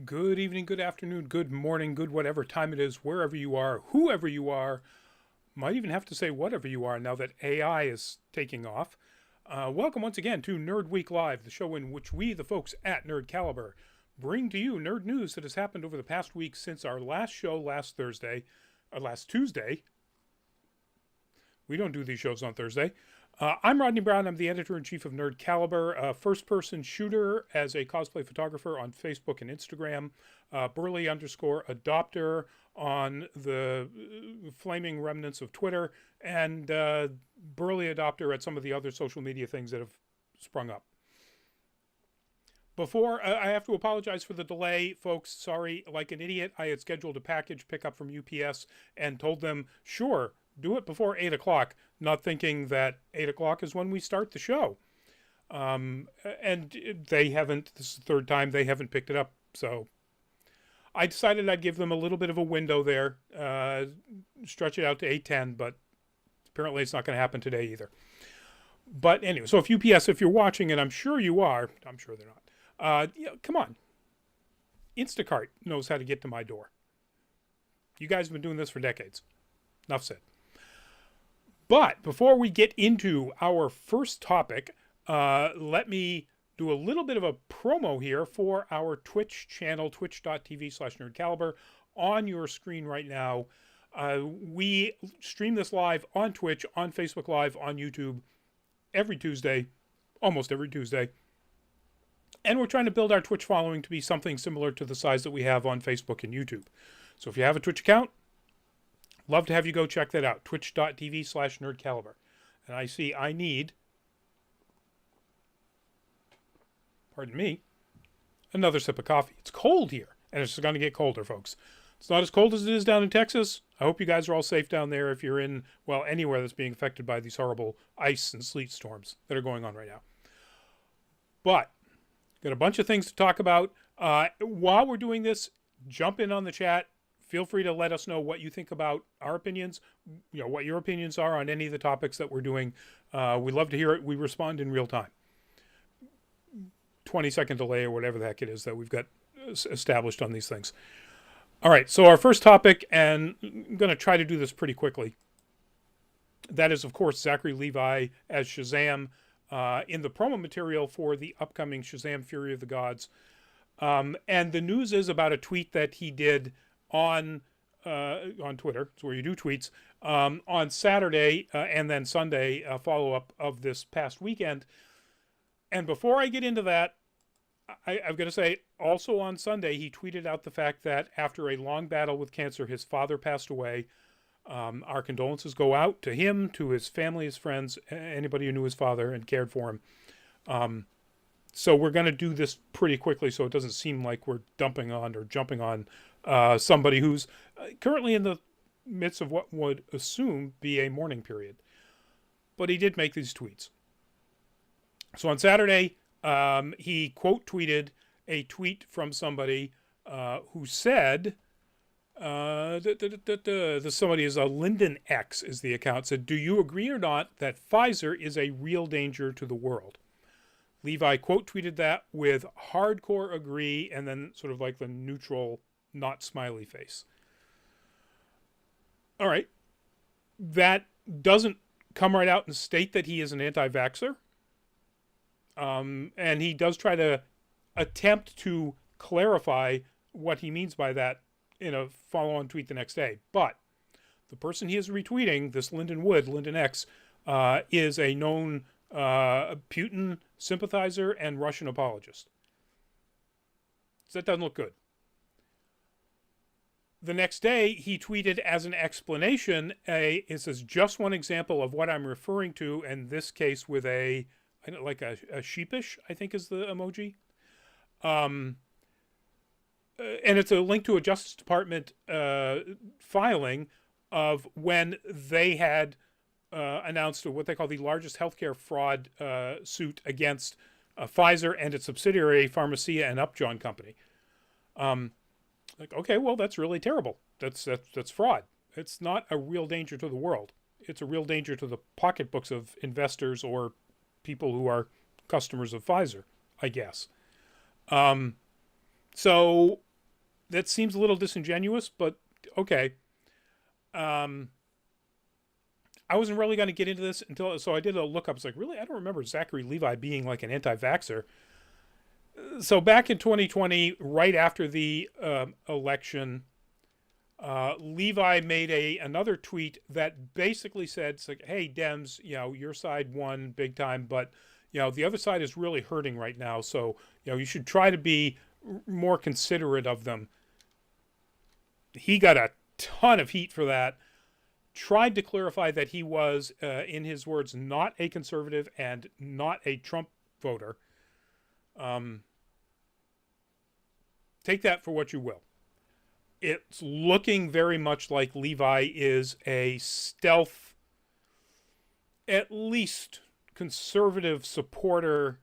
Good evening, good afternoon, good morning, good whatever time it is, wherever you are, whoever you are. Might even have to say whatever you are now that AI is taking off. Welcome once again to Nerd Week Live, the show in which we, the folks at Nerd Caliber, bring to you nerd news that has happened over the past week since our last show last Tuesday. We don't do these shows on Thursday. I'm Rodney Brown. I'm the editor-in-chief of Nerd Caliber, a first-person shooter as a cosplay photographer on Facebook and Instagram, Burley_adopter on the flaming remnants of Twitter, and Burley adopter at some of the other social media things that have sprung up. Before, I have to apologize for the delay, folks. Sorry, like an idiot, I had scheduled a package pickup from UPS and told them, sure, do it before 8 o'clock, not thinking that 8 o'clock is when we start the show. And they haven't, this is the third time they haven't picked it up. So I decided I'd give them a little bit of a window there, stretch it out to 8:10, but apparently it's not going to happen today either. But anyway, so if UPS, if you're watching, and I'm sure you are, I'm sure they're not, come on. Instacart knows how to get to my door. You guys have been doing this for decades. Enough said. But before we get into our first topic, let me do a little bit of a promo here for our Twitch channel, twitch.tv/nerdcaliber. On your screen right now, we stream this live on Twitch, on Facebook Live, on YouTube every Tuesday, almost every Tuesday. And we're trying to build our Twitch following to be something similar to the size that we have on Facebook and YouTube. So if you have a Twitch account, love to have you go check that out. Twitch.tv/nerdcaliber. And I see I need, pardon me, another sip of coffee. It's cold here, and it's going to get colder, folks. It's not as cold as it is down in Texas. I hope you guys are all safe down there if you're in, well, anywhere that's being affected by these horrible ice and sleet storms that are going on right now. But, got a bunch of things to talk about. While we're doing this, jump in on the chat. Feel free to let us know what you think about our opinions, what your opinions are on any of the topics that we're doing. We love to hear it. We respond in real time. 20-second delay or whatever the heck it is that we've got established on these things. All right, so our first topic, and I'm going to try to do this pretty quickly. That is, of course, Zachary Levi as Shazam in the promo material for the upcoming Shazam Fury of the Gods. And the news is about a tweet that he did on Twitter, it's where you do tweets, on Saturday and then Sunday, a follow-up of this past weekend. And before I get into that, I've got to say, also on Sunday, he tweeted out the fact that after a long battle with cancer, his father passed away. Our condolences go out to him, to his family, his friends, anybody who knew his father and cared for him. So we're going to do this pretty quickly so it doesn't seem like we're dumping on or jumping on somebody who's currently in the midst of what would assume be a mourning period. But he did make these tweets. So on Saturday, he quote tweeted a tweet from somebody who said, somebody is Lyndon X is the account, said, "Do you agree or not that Pfizer is a real danger to the world?" Levi quote tweeted that with hardcore agree and then sort of like the neutral not smiley face. All right. That doesn't come right out and state that he is an anti-vaxxer. And he does try to attempt to clarify what he means by that in a follow-on tweet the next day. But the person he is retweeting, this Lyndon X, is a known Putin sympathizer and Russian apologist. So that doesn't look good. The next day, he tweeted as an explanation, this is just one example of what I'm referring to, in this case with a sheepish, I think is the emoji. And it's a link to a Justice Department filing of when they had announced what they call the largest healthcare fraud suit against Pfizer and its subsidiary Pharmacia and Upjohn Company. Okay, well, that's really terrible. That's fraud. It's not a real danger to the world. It's a real danger to the pocketbooks of investors or people who are customers of Pfizer, I guess. So that seems a little disingenuous, but okay. Um, I wasn't really going to get into this so I did a look up. It's like, really, I don't remember Zachary Levi being like an anti-vaxxer. So back in 2020, right after the election, Levi made another tweet that basically said, it's like, hey, Dems, your side won big time, but, the other side is really hurting right now. So, you should try to be more considerate of them. He got a ton of heat for that. Tried to clarify that he was, in his words, not a conservative and not a Trump voter. Take that for what you will. It's looking very much like Levi is a stealth, at least conservative supporter,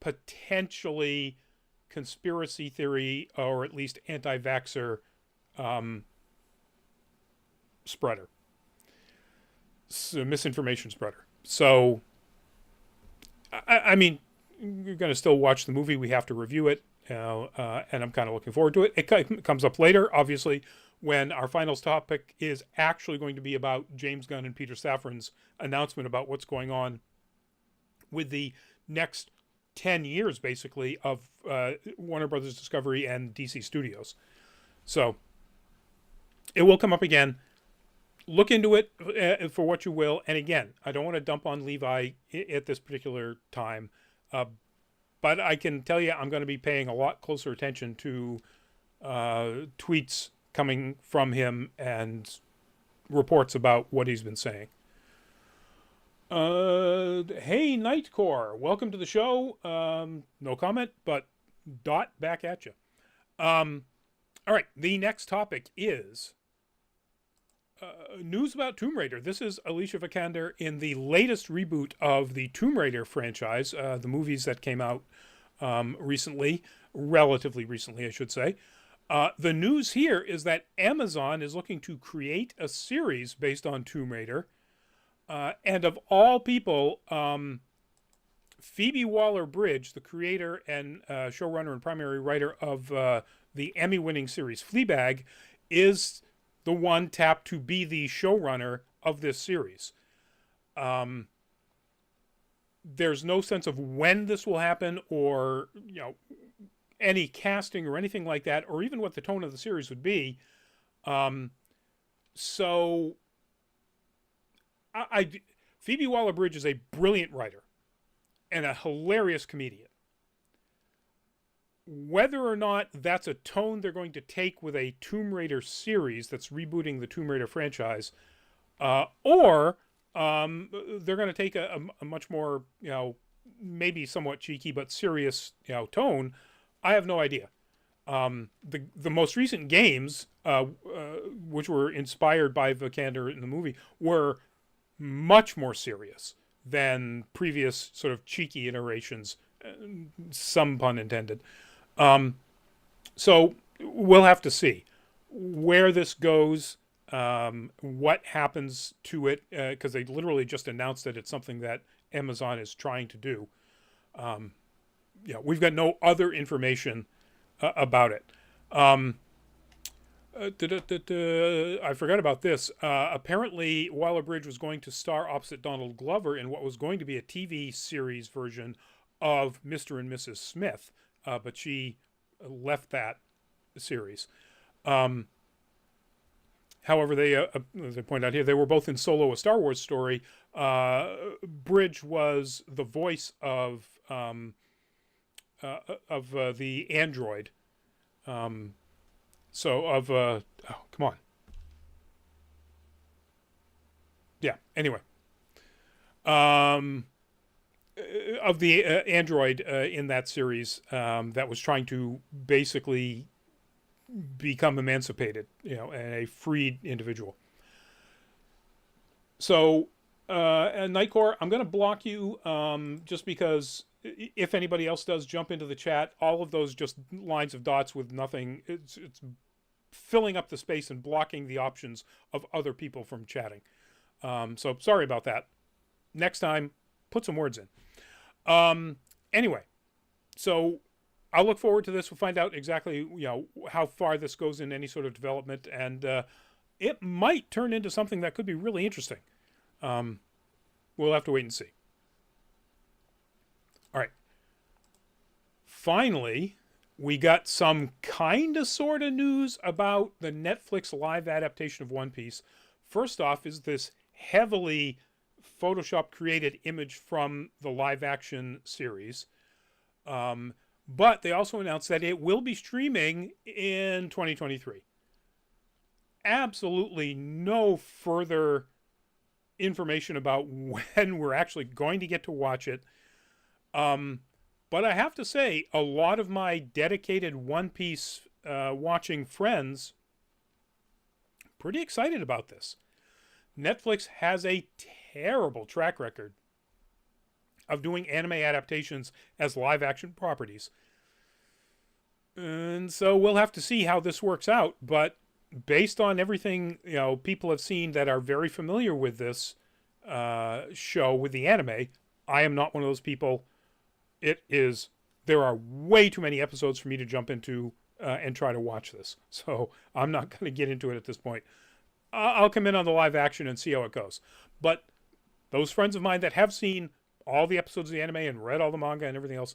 potentially conspiracy theory, or at least anti-vaxxer spreader. Misinformation spreader. So, I mean, you're going to still watch the movie. We have to review it. And I'm kind of looking forward to it. It comes up later, obviously, when our finals topic is actually going to be about James Gunn and Peter Safran's announcement about what's going on with the next 10 years, basically, of Warner Brothers Discovery and DC Studios. So it will come up again. Look into it for what you will. And again, I don't want to dump on Levi at this particular time. But I can tell you I'm going to be paying a lot closer attention to tweets coming from him and reports about what he's been saying. Hey, Nightcore, welcome to the show. No comment, but dot back at you. All right, the next topic is news about Tomb Raider. This is Alicia Vikander in the latest reboot of the Tomb Raider franchise, the movies that came out recently, relatively recently, I should say. The news here is that Amazon is looking to create a series based on Tomb Raider. And of all people, Phoebe Waller-Bridge, the creator and showrunner and primary writer of the Emmy-winning series Fleabag, is the one tapped to be the showrunner of this series. There's no sense of when this will happen or, any casting or anything like that, or even what the tone of the series would be. So Phoebe Waller-Bridge is a brilliant writer and a hilarious comedian. Whether or not that's a tone they're going to take with a Tomb Raider series that's rebooting the Tomb Raider franchise, or they're going to take a much more, maybe somewhat cheeky but serious, tone, I have no idea. The most recent games, which were inspired by Vikander in the movie, were much more serious than previous sort of cheeky iterations, some pun intended. So we'll have to see where this goes, what happens to it, because they literally just announced that it's something that Amazon is trying to do. We've got no other information about it. I forgot about this. Apparently, Waller-Bridge was going to star opposite Donald Glover in what was going to be a TV series version of Mr. and Mrs. Smith, but she left that series. However, they, as I point out here, they were both in Solo: A Star Wars Story. Bridge was the voice of the android. Come on. Yeah, anyway. Of the android in that series that was trying to basically become emancipated, and a freed individual. So, Nightcore, I'm going to block you just because if anybody else does jump into the chat, all of those just lines of dots with nothing, it's filling up the space and blocking the options of other people from chatting. So sorry about that. Next time, put some words in. Anyway, so I'll look forward to this. We'll find out exactly, how far this goes in any sort of development, and it might turn into something that could be really interesting. We'll have to wait and see. All right. Finally, we got some kind of sort of news about the Netflix live adaptation of One Piece. First off is this heavily Photoshop created image from the live action series. But they also announced that it will be streaming in 2023. Absolutely no further information about when we're actually going to get to watch it. But I have to say, a lot of my dedicated One Piece watching friends pretty excited about this. Netflix has a terrible track record of doing anime adaptations as live action properties. And so we'll have to see how this works out. But based on everything, people have seen that are very familiar with this show, with the anime, I am not one of those people. There are way too many episodes for me to jump into and try to watch this. So I'm not going to get into it at this point. I'll come in on the live action and see how it goes. But those friends of mine that have seen all the episodes of the anime and read all the manga and everything else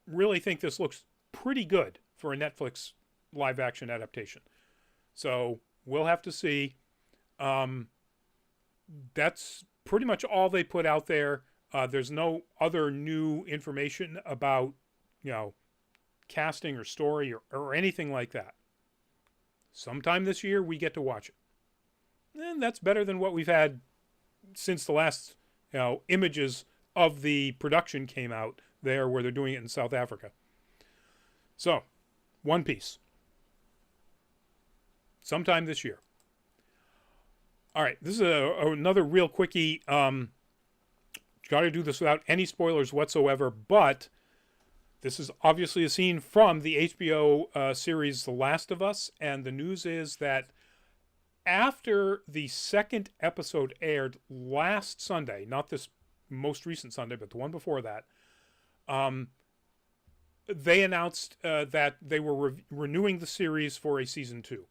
really think this looks pretty good for a Netflix live action adaptation. So we'll have to see. That's pretty much all they put out there. There's no other new information about, casting or story or anything like that. Sometime this year, we get to watch it. And that's better than what we've had since the last, images of the production came out there where they're doing it in South Africa. So, One Piece. Sometime this year. All right, this is another real quickie. Got to do this without any spoilers whatsoever, but this is obviously a scene from the HBO series The Last of Us, and the news is that after the second episode aired last Sunday, not this most recent Sunday, but the one before that, they announced that they were renewing the series for a season 2.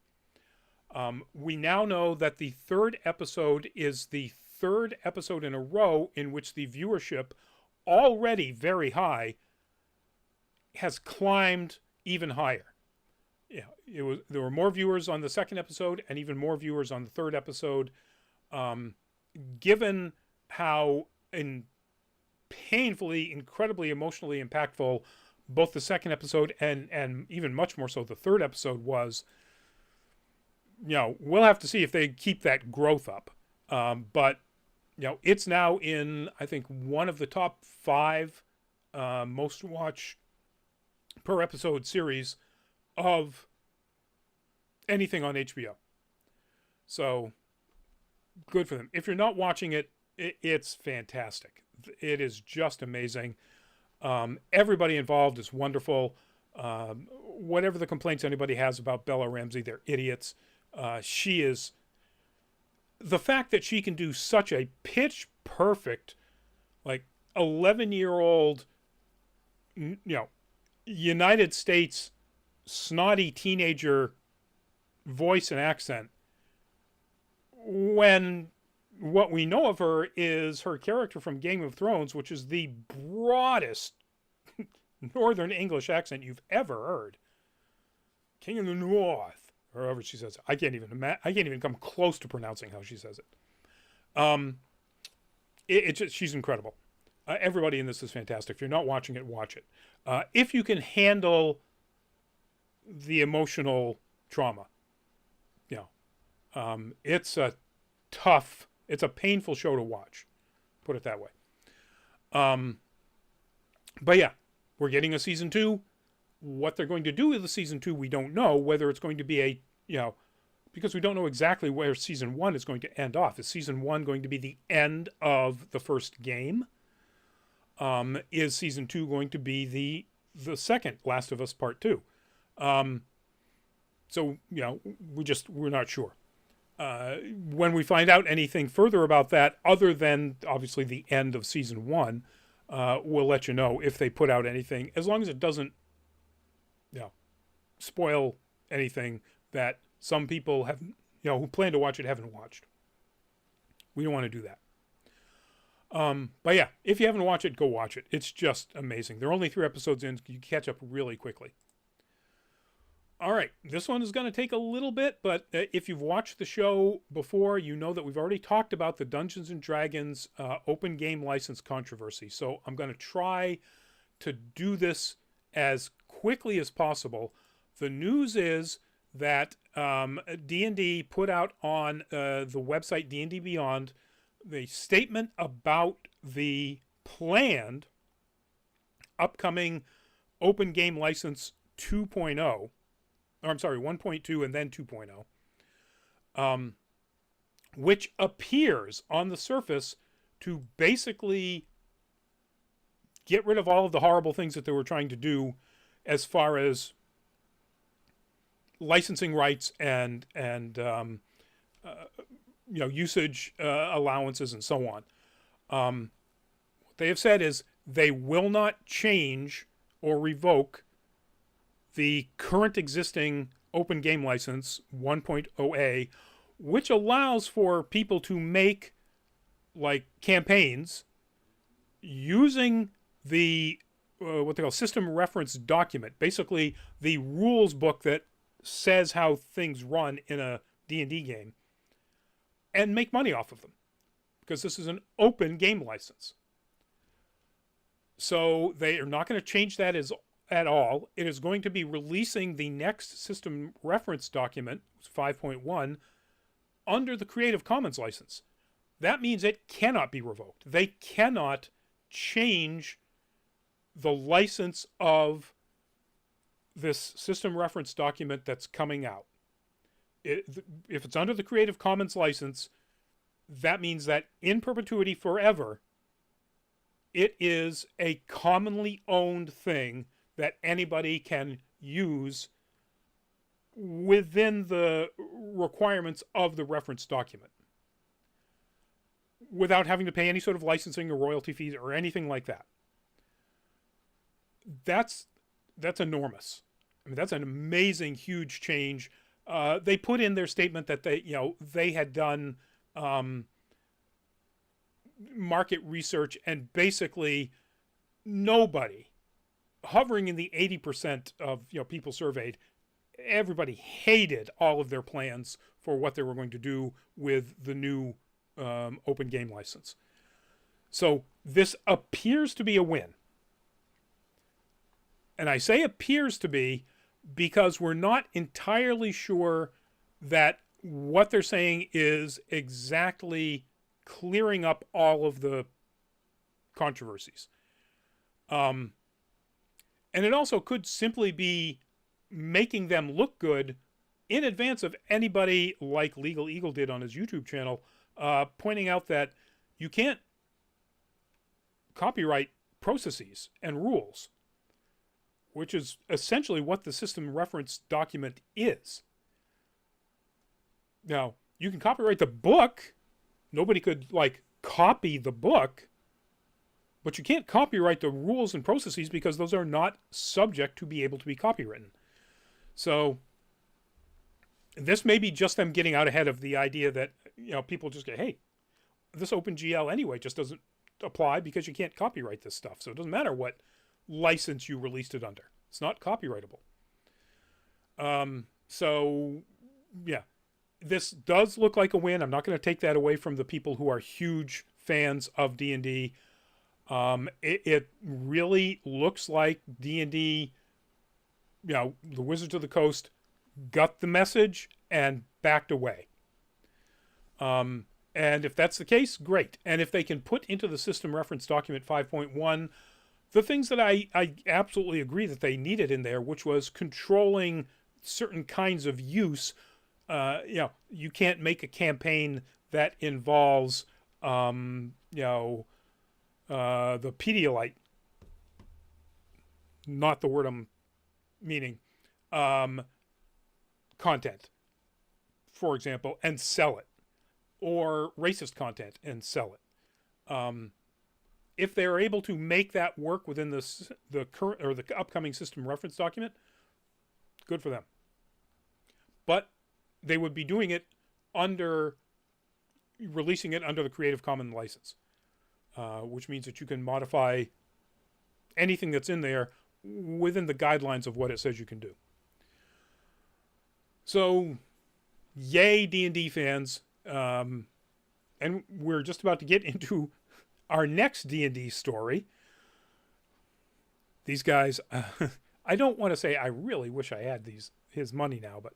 We now know that the third episode is the third episode in a row in which the viewership, already very high, has climbed even higher. There were more viewers on the second episode and even more viewers on the third episode. Given how painfully, incredibly emotionally impactful both the second episode and even much more so the third episode was, we'll have to see if they keep that growth up. But it's now in, I think, one of the top 5 most watched per episode series of anything on HBO. So, good for them. If you're not watching it, it's fantastic. It is just amazing. Everybody involved is wonderful. Whatever the complaints anybody has about Bella Ramsey, they're idiots. She is... The fact that she can do such a pitch perfect, 11-year-old, United States snotty teenager voice and accent, when what we know of her is her character from Game of Thrones, which is the broadest Northern English accent you've ever heard. King of the North, or however she says it. I can't even come close to pronouncing how she says it. She's incredible. Everybody in this is fantastic. If you're not watching it, watch it. If you can handle the emotional trauma, it's a painful show to watch. Put it that way. But yeah, we're getting a season 2. What they're going to do with the season 2, we don't know. Whether it's going to be because we don't know exactly where season 1 is going to end off. Is season 1 going to be the end of the first game? Is season 2 going to be the second Last of Us Part 2? So, we're not sure. When we find out anything further about that, other than obviously the end of season 1, we'll let you know if they put out anything, as long as it doesn't you know, spoil anything that some people have, who plan to watch it haven't watched. We don't want to do that. But yeah, if you haven't watched it, go watch it. It's just amazing. There are only 3 episodes in. You catch up really quickly. All right, this one is going to take a little bit, but if you've watched the show before, you know that we've already talked about the Dungeons & Dragons open game license controversy. So I'm going to try to do this as quickly as possible. The news is that D&D put out on the website D&D Beyond the statement about the planned upcoming open game license 2.0. Or I'm sorry, 1.2 and then 2.0, which appears on the surface to basically get rid of all of the horrible things that they were trying to do as far as licensing rights and usage allowances and so on. What they have said is they will not change or revoke the current existing open game license 1.0A, which allows for people to make like campaigns using the what they call system reference document, basically the rules book that says how things run in a D&D game, and make money off of them, because this is an open game license. So they are not going to change that at all. It is going to be releasing the next system reference document, 5.1, under the Creative Commons license. That means it cannot be revoked. They cannot change the license of this system reference document that's coming out. If it's under the Creative Commons license, that means that in perpetuity forever, it is a commonly owned thing that anybody can use within the requirements of the reference document, without having to pay any sort of licensing or royalty fees or anything like that. That's enormous. I mean, that's an amazing, huge change. They put in their statement that they had done market research, and basically nobody, hovering in the 80% of people surveyed, everybody hated all of their plans for what they were going to do with the new open game license. So this appears to be a win. And I say appears to be because we're not entirely sure that what they're saying is exactly clearing up all of the controversies. And it also could simply be making them look good in advance of anybody, like Legal Eagle did on his YouTube channel, pointing out that you can't copyright processes and rules, which is essentially what the system reference document is. Now, you can copyright the book. Nobody could, copy the book. But you can't copyright the rules and processes because those are not subject to be able to be copywritten. So this may be just them getting out ahead of the idea that, people just go, hey, this OpenGL anyway just doesn't apply because you can't copyright this stuff. So it doesn't matter what license you released it under. It's not copyrightable. So, yeah, this does look like a win. I'm not going to take that away from the people who are huge fans of D&D. It really looks like D&D, the Wizards of the Coast got the message and backed away. And if that's the case, great. And if they can put into the system reference document 5.1 the things that I absolutely agree that they needed in there, which was controlling certain kinds of use. You can't make a campaign that involves, the Pedialyte, not the word I'm meaning, content, for example, and sell it, or racist content and sell it. If they're able to make that work within the current or the upcoming system reference document, Good for them. But they would be doing it releasing it under the Creative Commons license, which means that you can modify anything that's in there within the guidelines of what it says you can do. So, yay, D&D fans. And we're just about to get into our next D&D story. These guys, I don't want to say I really wish I had his money now, but...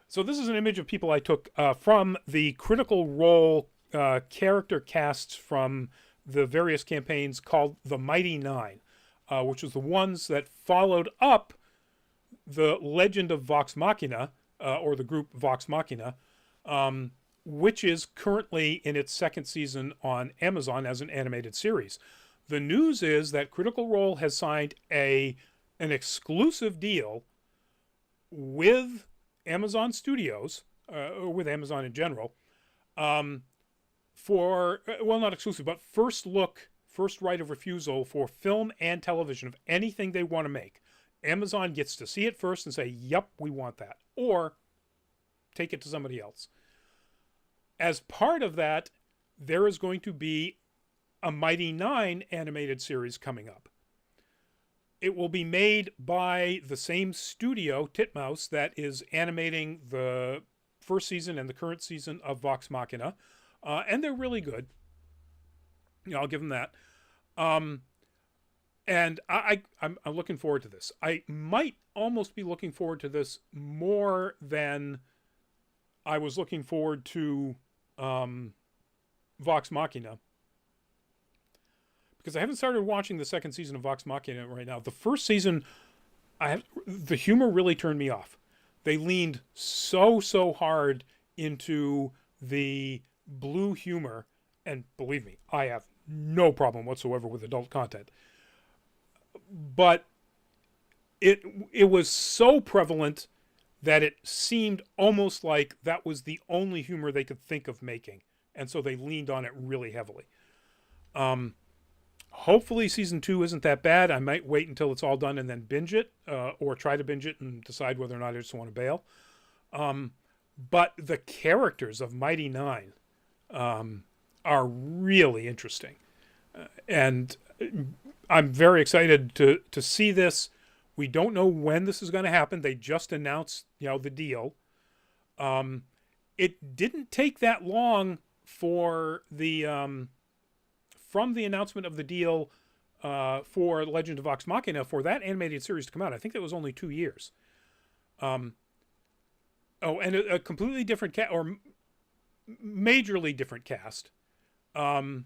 So this is an image of people I took from the Critical Role character casts from the various campaigns called the Mighty Nine, which was the ones that followed up the Legend of Vox Machina, or the group Vox Machina, which is currently in its second season on Amazon as an animated series. The news is that Critical Role has signed an exclusive deal with Amazon Studios, or with Amazon in general, for, well, not exclusive, but first right of refusal for film and television of anything they want to make. Amazon gets to see it first and say, yep, we want that. Or take it to somebody else. As part of that, there is going to be a Mighty Nine animated series coming up. It will be made by the same studio, Titmouse, that is animating the first season and the current season of Vox Machina. And they're really good. I'll give them that. And I'm looking forward to this. I might almost be looking forward to this more than I was looking forward to Vox Machina. Because I haven't started watching the second season of Vox Machina right now. The first season, the humor really turned me off. They leaned so hard into the blue humor. And believe me, I have no problem whatsoever with adult content. But it was so prevalent that it seemed almost like that was the only humor they could think of making. And so they leaned on it really heavily. Hopefully season 2 isn't that bad. I might wait until it's all done and then binge it, or try to binge it and decide whether or not I just want to bail. But the characters of Mighty Nine are really interesting. And I'm very excited to see this. We don't know when this is going to happen. They just announced, the deal. It didn't take that long for the... from the announcement of the deal for Legend of Vox Machina for that animated series to come out. I think that was only 2 years. And a completely different or majorly different cast. They're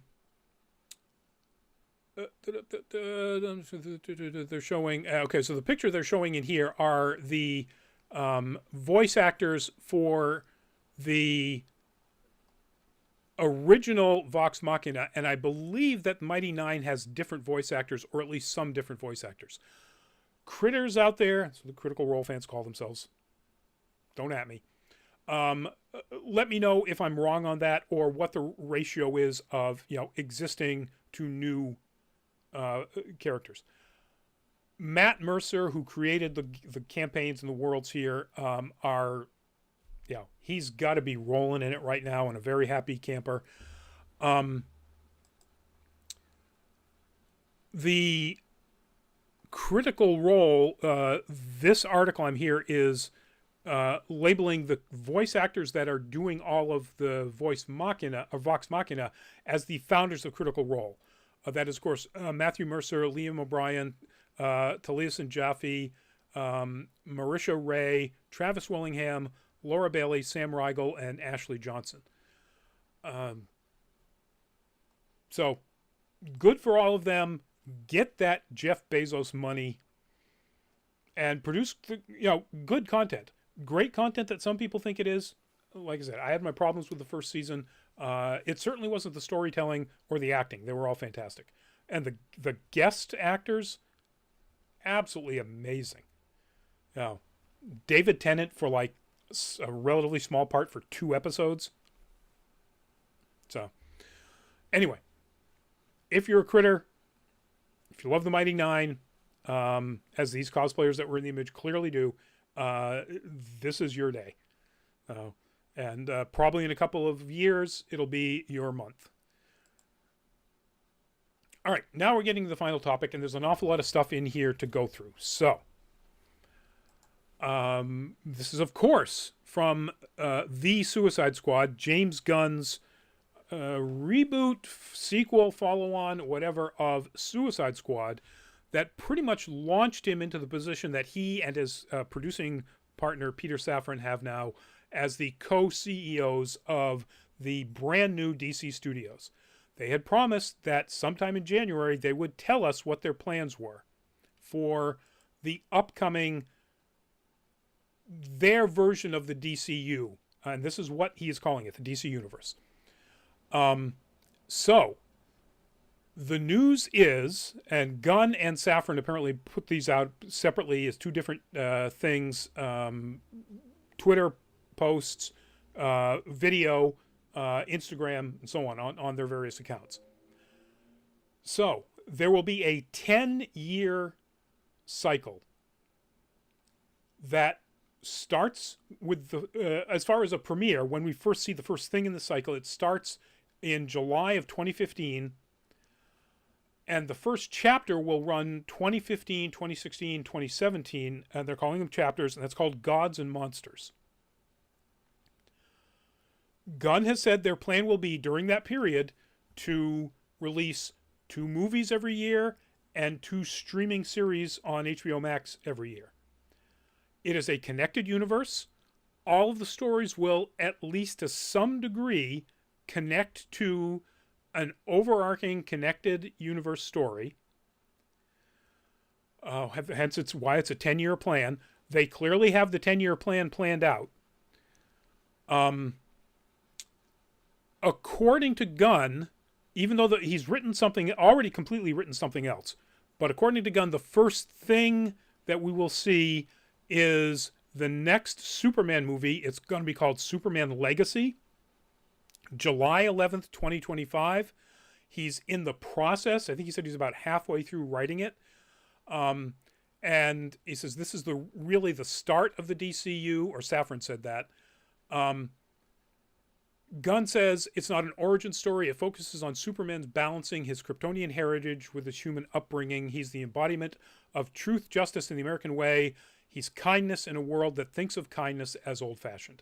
showing... Okay, so the picture they're showing in here are the voice actors for the original Vox Machina, and I believe that Mighty Nine has different voice actors, or at least some different voice actors. Critters out there, so the Critical Role fans call themselves, don't at me. Let me know if I'm wrong on that, or what the ratio is of existing to new characters. Matt Mercer, who created the campaigns and the worlds here, he's got to be rolling in it right now and a very happy camper. The Critical Role, this article I'm here is labeling the voice actors that are doing all of the Vox Machina as the founders of Critical Role. That is, of course, Matthew Mercer, Liam O'Brien, Taliesin Jaffe, Marisha Ray, Travis Willingham, Laura Bailey, Sam Riegel, and Ashley Johnson. So good for all of them. Get that Jeff Bezos money and produce, good content. Great content that some people think it is. Like I said, I had my problems with the first season. It certainly wasn't the storytelling or the acting. They were all fantastic. And the guest actors, absolutely amazing. David Tennant for a relatively small part for 2 episodes. So, anyway, if you're a critter, if you love the Mighty Nine, as these cosplayers that were in the image clearly do, this is your day. And probably in a couple of years, it'll be your month. All right, now we're getting to the final topic, and there's an awful lot of stuff in here to go through. So, this is, of course, from The Suicide Squad, James Gunn's reboot, sequel, follow-on, whatever, of Suicide Squad that pretty much launched him into the position that he and his producing partner, Peter Safran, have now as the co-CEOs of the brand new DC Studios. They had promised that sometime in January they would tell us what their plans were for the upcoming, their version of the DCU. And this is what he is calling it, the DC Universe. So, the news is, and Gunn and Safran apparently put these out separately as two different things, Twitter posts, video, Instagram, and so on their various accounts. So, there will be a 10-year cycle that starts with the, as far as a premiere, when we first see the first thing in the cycle, it starts in July of 2015, and the first chapter will run 2015, 2016, 2017, and they're calling them chapters, and that's called Gods and Monsters. Gunn has said their plan will be, during that period, to release 2 movies every year and 2 streaming series on HBO Max every year. It is a connected universe. All of the stories will, at least to some degree, connect to an overarching connected universe story. Hence, it's why it's a 10-year plan. They clearly have the 10-year plan planned out. According to Gunn, even though he's written something, already completely written something else, but according to Gunn, the first thing that we will see is the next Superman movie. It's going to be called Superman Legacy, July 11th, 2025. He's in the process. I think he said he's about halfway through writing it. And he says this is really the start of the DCU, or Safran said that. Gunn says it's not an origin story. It focuses on Superman's balancing his Kryptonian heritage with his human upbringing. He's the embodiment of truth, justice, and the American way. He's kindness in a world that thinks of kindness as old-fashioned.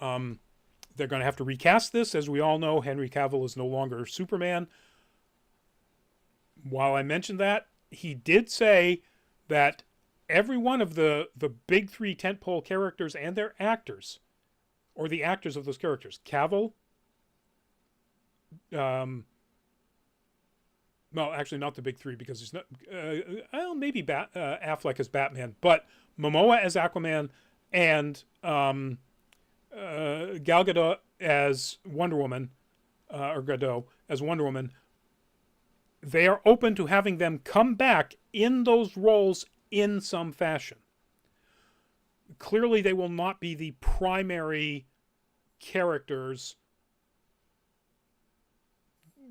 They're going to have to recast this. As we all know, Henry Cavill is no longer Superman. While I mentioned that, he did say that every one of the big 3 tentpole characters and their actors, or the actors of those characters, Cavill, well, actually not the big 3 because he's not, well, maybe Affleck as Batman, but Momoa as Aquaman and Gal Gadot as Wonder Woman, or Gadot as Wonder Woman, they are open to having them come back in those roles in some fashion. Clearly, they will not be the primary characters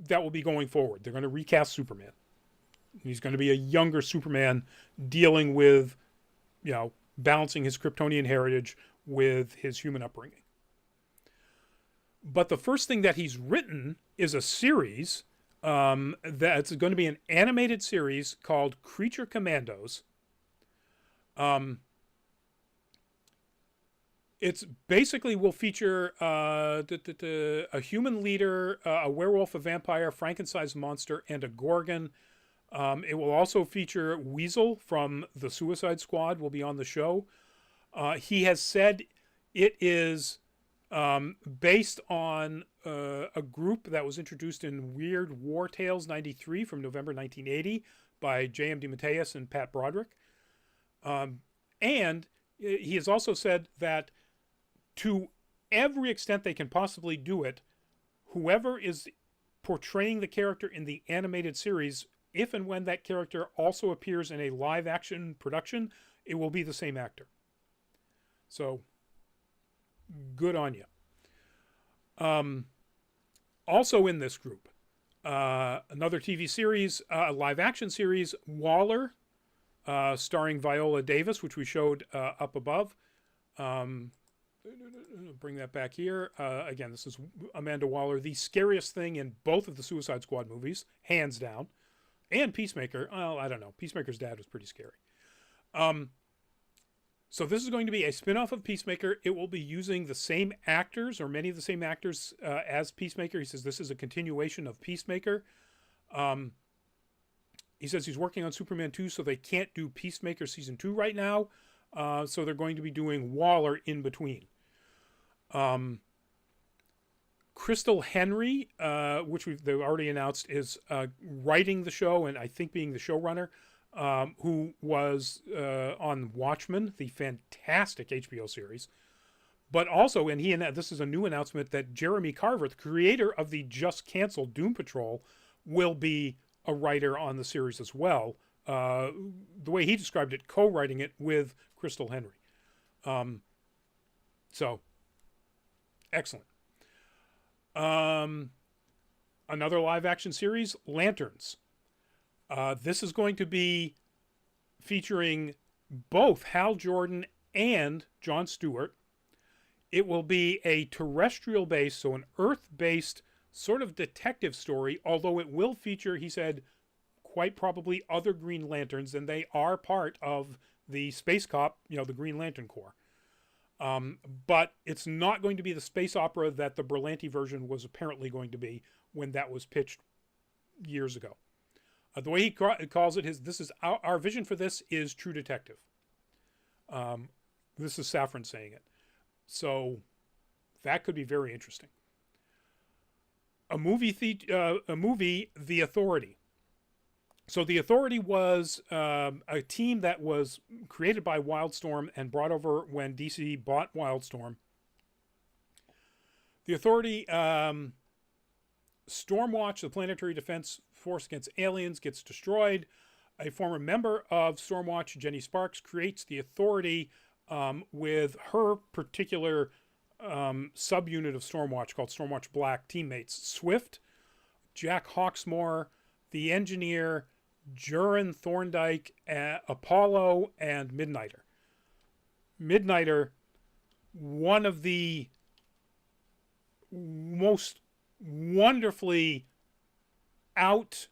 that will be going forward. They're going to recast Superman. He's going to be a younger Superman dealing with, balancing his Kryptonian heritage with his human upbringing. But the first thing that he's written is a series that's going to be an animated series called Creature Commandos. It's basically will feature a human leader, a werewolf, a vampire, Frankenstein's monster, and a Gorgon. It will also feature Weasel from the Suicide Squad will be on the show. He has said it is based on a group that was introduced in Weird War Tales 93 from November 1980 by J.M. DeMatteis and Pat Broderick. And he has also said that to every extent they can possibly do it, whoever is portraying the character in the animated series, if and when that character also appears in a live action production, it will be the same actor. So, good on you. Also in this group, another TV series, a live action series, Waller, starring Viola Davis, which we showed up above. Bring that back here. Again, this is Amanda Waller, the scariest thing in both of the Suicide Squad movies, hands down. And Peacemaker. Well, I don't know. Peacemaker's dad was pretty scary. So this is going to be a spin-off of Peacemaker. It will be using the same actors, or many of the same actors, as Peacemaker. He says this is a continuation of Peacemaker. He says he's working on Superman 2, so they can't do Peacemaker Season 2 right now. So they're going to be doing Waller in between. Crystal Henry, which they've already announced, is writing the show and I think being the showrunner, who was on Watchmen, the fantastic HBO series. But also, and this is a new announcement, that Jeremy Carver, the creator of the just canceled Doom Patrol, will be a writer on the series as well. The way he described it, co-writing it with Crystal Henry. So, excellent. Another live action series, Lanterns. This is going to be featuring both Hal Jordan and Jon Stewart. It will be a terrestrial based, so an Earth based sort of detective story, although it will feature, he said, quite probably other Green Lanterns, and they are part of the Space Cop, the Green Lantern Corps. But it's not going to be the space opera that the Berlanti version was apparently going to be when that was pitched years ago. The way he calls it, this is our vision for this is True Detective. This is Safran saying it. So that could be very interesting. A movie, The Authority. So The Authority was a team that was created by Wildstorm and brought over when DC bought Wildstorm. The Authority, Stormwatch, the planetary defense force against aliens, gets destroyed. A former member of Stormwatch, Jenny Sparks, creates the Authority with her particular subunit of Stormwatch called Stormwatch Black teammates. Swift, Jack Hawksmoor, the Engineer, Jurin Thorndyke, Apollo, and Midnighter. Midnighter, one of the most wonderfully out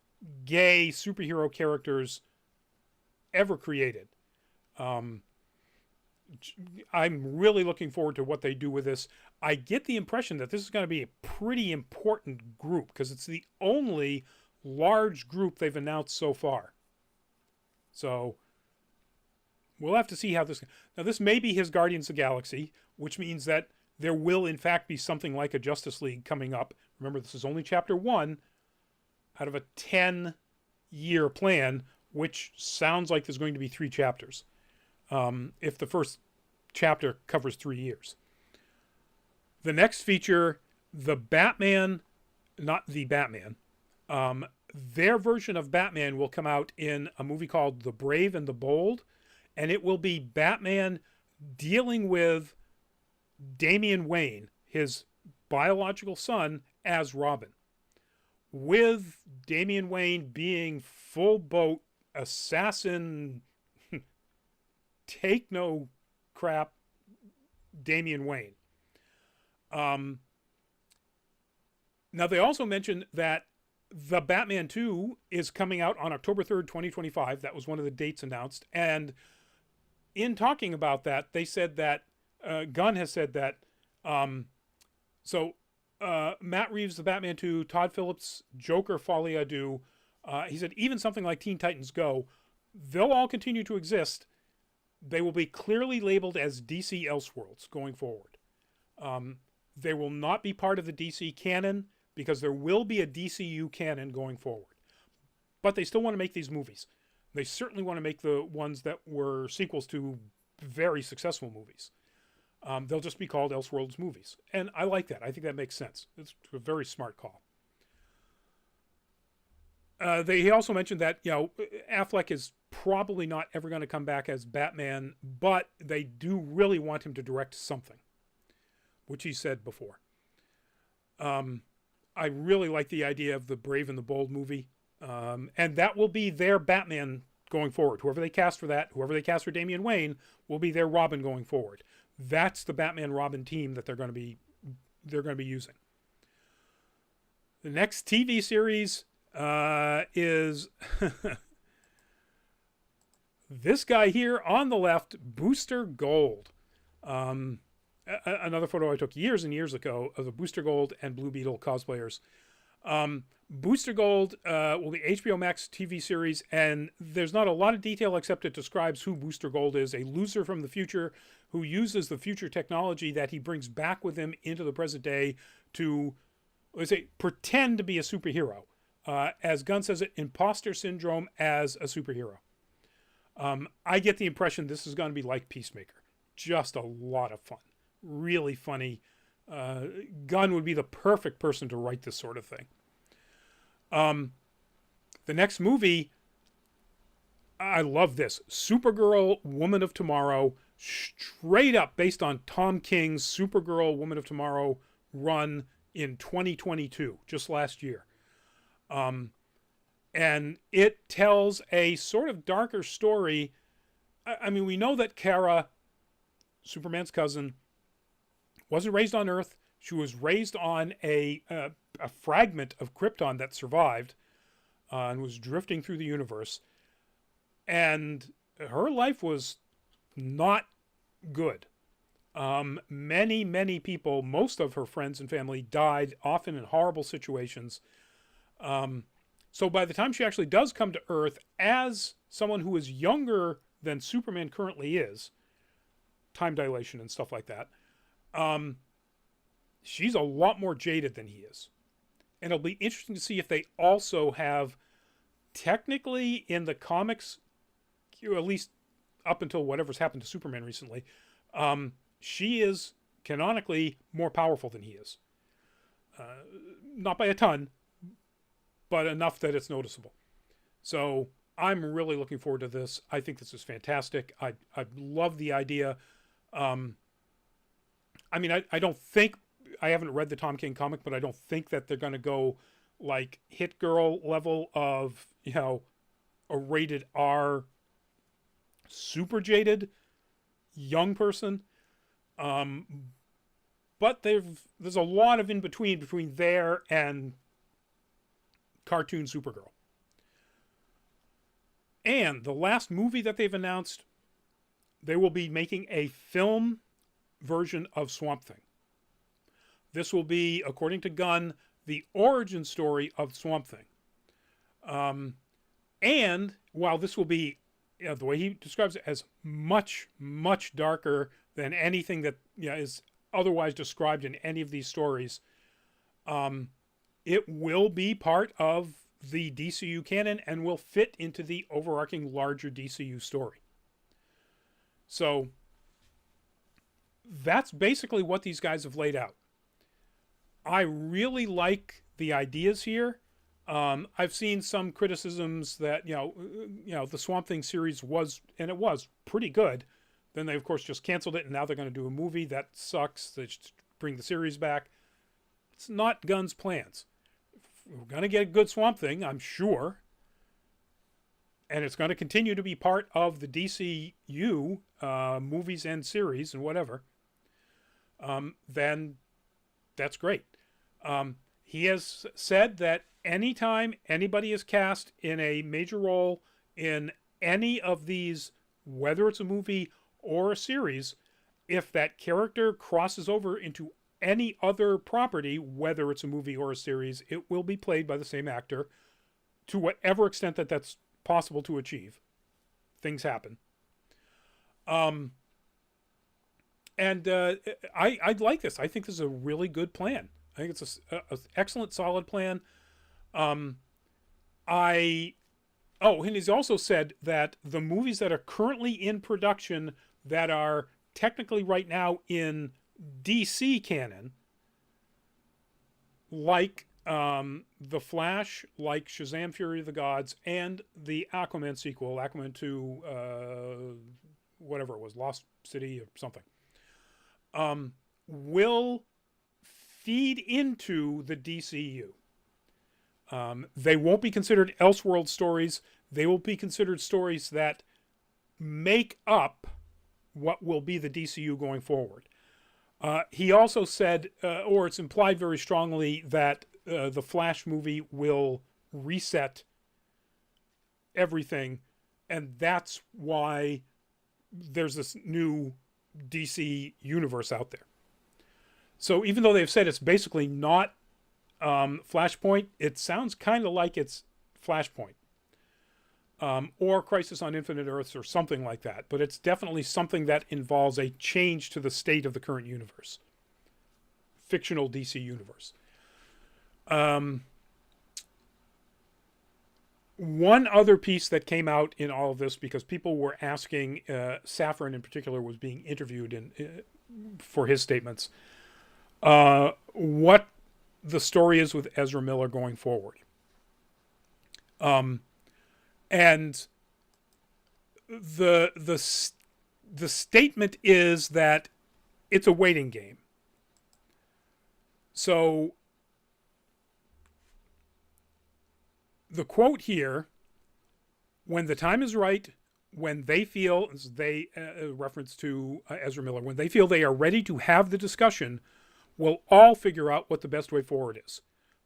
gay superhero characters ever created. I'm really looking forward to what they do with this. I get the impression that this is going to be a pretty important group because it's the only large group they've announced so far. So we'll have to see how this... Now, this may be his Guardians of the Galaxy, which means that there will, in fact, be something like a Justice League coming up. Remember, this is only Chapter 1 out of a 10-year plan, which sounds like there's going to be 3 chapters. If the first chapter covers 3 years. The next feature, the Batman, not the Batman, their version of Batman will come out in a movie called The Brave and the Bold, and it will be Batman dealing with Damian Wayne, his biological son, as Robin, with Damian Wayne being full boat assassin, take no crap Damian Wayne. Now, they also mentioned that The Batman 2 is coming out on October 3rd, 2025. That was one of the dates announced. And in talking about that, they said that Gunn has said that Matt Reeves' The Batman 2, Todd Phillips' Joker Folie à Deux, he said even something like Teen Titans Go, they'll all continue to exist. They will be clearly labeled as DC Elseworlds going forward. They will not be part of the DC canon because there will be a DCU canon going forward. But they still want to make these movies. They certainly want to make the ones that were sequels to very successful movies. They'll just be called Elseworlds movies. And I like that. I think that makes sense. It's a very smart call. He also mentioned that, Affleck is probably not ever going to come back as Batman, but they do really want him to direct something, which he said before. I really like the idea of the Brave and the Bold movie. And that will be their Batman going forward. Whoever they cast for that, whoever they cast for Damian Wayne, will be their Robin going forward. That's the Batman Robin team that they're going to be using. The next TV series is this guy here on the left, Booster Gold. Another photo I took years and years ago of the Booster Gold and Blue Beetle cosplayers. Booster Gold will be HBO Max TV series, and there's not a lot of detail except it describes who Booster Gold is, a loser from the future who uses the future technology that he brings back with him into the present day to, let's say, pretend to be a superhero. As Gunn says it, imposter syndrome as a superhero. I get the impression this is going to be like Peacemaker. Just a lot of fun. Really funny. Gunn would be the perfect person to write this sort of thing. The next movie, I love this. Supergirl, Woman of Tomorrow, straight up based on Tom King's Supergirl, Woman of Tomorrow run in 2022, just last year. And it tells a sort of darker story. I mean, we know that Kara, Superman's cousin, wasn't raised on Earth. She was raised on a fragment of Krypton that survived and was drifting through the universe. And her life was not good. Many, many people, most of her friends and family, died, often in horrible situations. So by the time she actually does come to Earth as someone who is younger than Superman currently is, time dilation and stuff like that, she's a lot more jaded than he is. And it'll be interesting to see if they also have, technically in the comics, at least up until whatever's happened to Superman recently, she is canonically more powerful than he is. Not by a ton, but enough that it's noticeable. So I'm really looking forward to this. I think this is fantastic. I love the idea. I mean, I don't think, I haven't read the Tom King comic, but I don't think that they're going to go like Hit Girl level of, you know, a rated R super jaded young person. But there's a lot of in between there and cartoon Supergirl. And the last movie that they've announced, they will be making a film version of Swamp Thing. This will be, according to Gunn, the origin story of Swamp Thing. And while this will be, you know, the way he describes it, as much, much darker than anything that, you know, is otherwise described in any of these stories, it will be part of the DCU canon and will fit into the overarching larger DCU story. So that's basically what these guys have laid out. I really like the ideas here. I've seen some criticisms that, you know, the Swamp Thing series was, and it was pretty good. Then they, of course, just canceled it, and now they're going to do a movie. That sucks. They should bring the series back. It's not Gunn's plans. We're going to get a good Swamp Thing, I'm sure. And it's going to continue to be part of the DCU movies and series and whatever. Then that's great. He has said that anytime anybody is cast in a major role in any of these, whether it's a movie or a series, if that character crosses over into any other property, whether it's a movie or a series, it will be played by the same actor to whatever extent that that's possible to achieve. Things happen. And I like this. I think this is a really good plan. I think it's an excellent, solid plan. And he's also said that the movies that are currently in production that are technically right now in DC canon, like The Flash, like Shazam! Fury of the Gods, and the Aquaman sequel, Aquaman 2, whatever it was, Lost City or something, will feed into the DCU. They won't be considered Elseworld stories. They will be considered stories that make up what will be the DCU going forward. He also said, or it's implied very strongly, that the Flash movie will reset everything, and that's why there's this new DC universe out there. So even though they've said it's basically not Flashpoint, it sounds kind of like it's Flashpoint. Or Crisis on Infinite Earths or something like that. But it's definitely something that involves a change to the state of the current universe. Fictional DC universe. One other piece that came out in all of this, because people were asking, Safran in particular was being interviewed for his statements, what the story is with Ezra Miller going forward. And the statement is that it's a waiting game. So the quote here, when the time is right, when they feel, they reference to Ezra Miller, when they feel they are ready to have the discussion, we'll all figure out what the best way forward is.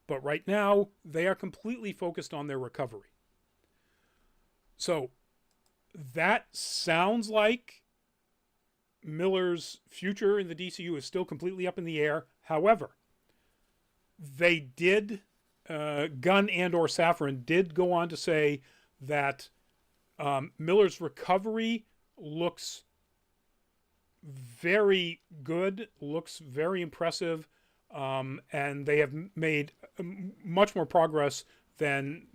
But right now, they are completely focused on their recovery. So that sounds like Miller's future in the DCU is still completely up in the air. However, they did, Gunn and or Safran did go on to say that Miller's recovery looks very good, looks very impressive, and they have made much more progress than,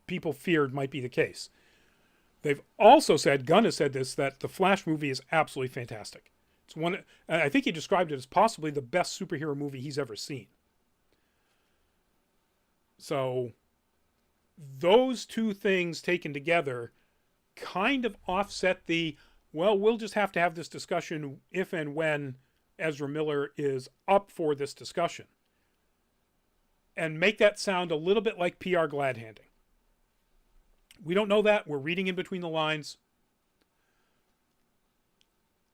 people feared might be the case. They've also said, Gunn has said this, that the Flash movie is absolutely fantastic. It's one, I think he described it as possibly the best superhero movie he's ever seen. So those two things taken together kind of offset we'll just have to have this discussion if and when Ezra Miller is up for this discussion. And make that sound a little bit like PR glad-handing. We don't know that. We're reading in between the lines.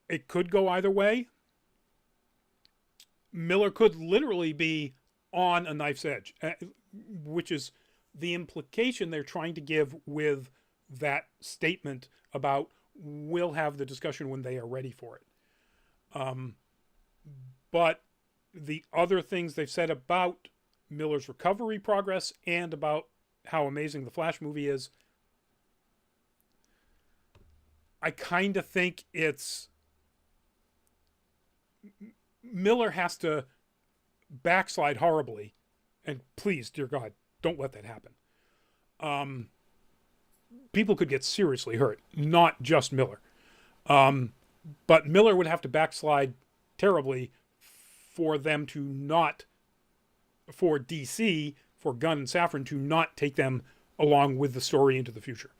It could go either way. Miller could literally be on a knife's edge, which is the implication they're trying to give with that statement about we'll have the discussion when they are ready for it. But the other things they've said about Miller's recovery progress and about how amazing the Flash movie is, I kind of think it's Miller has to backslide horribly, and please, dear God, don't let that happen. People could get seriously hurt, not just Miller. But Miller would have to backslide terribly for them to not, for DC, for Gunn and Safran to not take them along with the story into the future.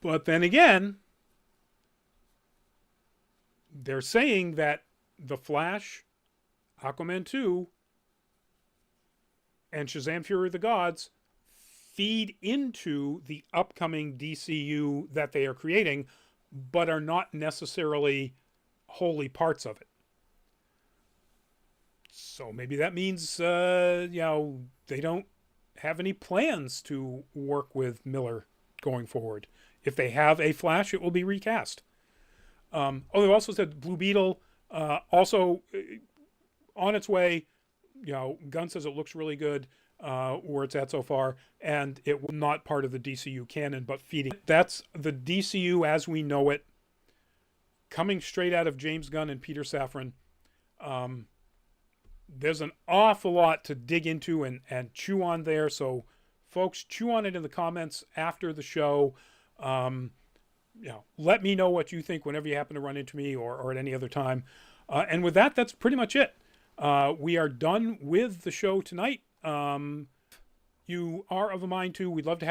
But then again, they're saying that The Flash, Aquaman 2, and Shazam! Fury of the Gods feed into the upcoming DCU that they are creating, but are not necessarily wholly parts of it. So maybe that means, they don't have any plans to work with Miller going forward. If they have a Flash, it will be recast. They've also said Blue Beetle, also on its way. Gunn says it looks really good where it's at so far, and it will not part of the DCU canon, but feeding. That's the DCU as we know it, coming straight out of James Gunn and Peter Safran. There's an awful lot to dig into and chew on there, so folks, chew on it in the comments after the show. Let me know what you think whenever you happen to run into me or at any other time. And with that, that's pretty much it. We are done with the show tonight. You are of a mind to, we'd love to have you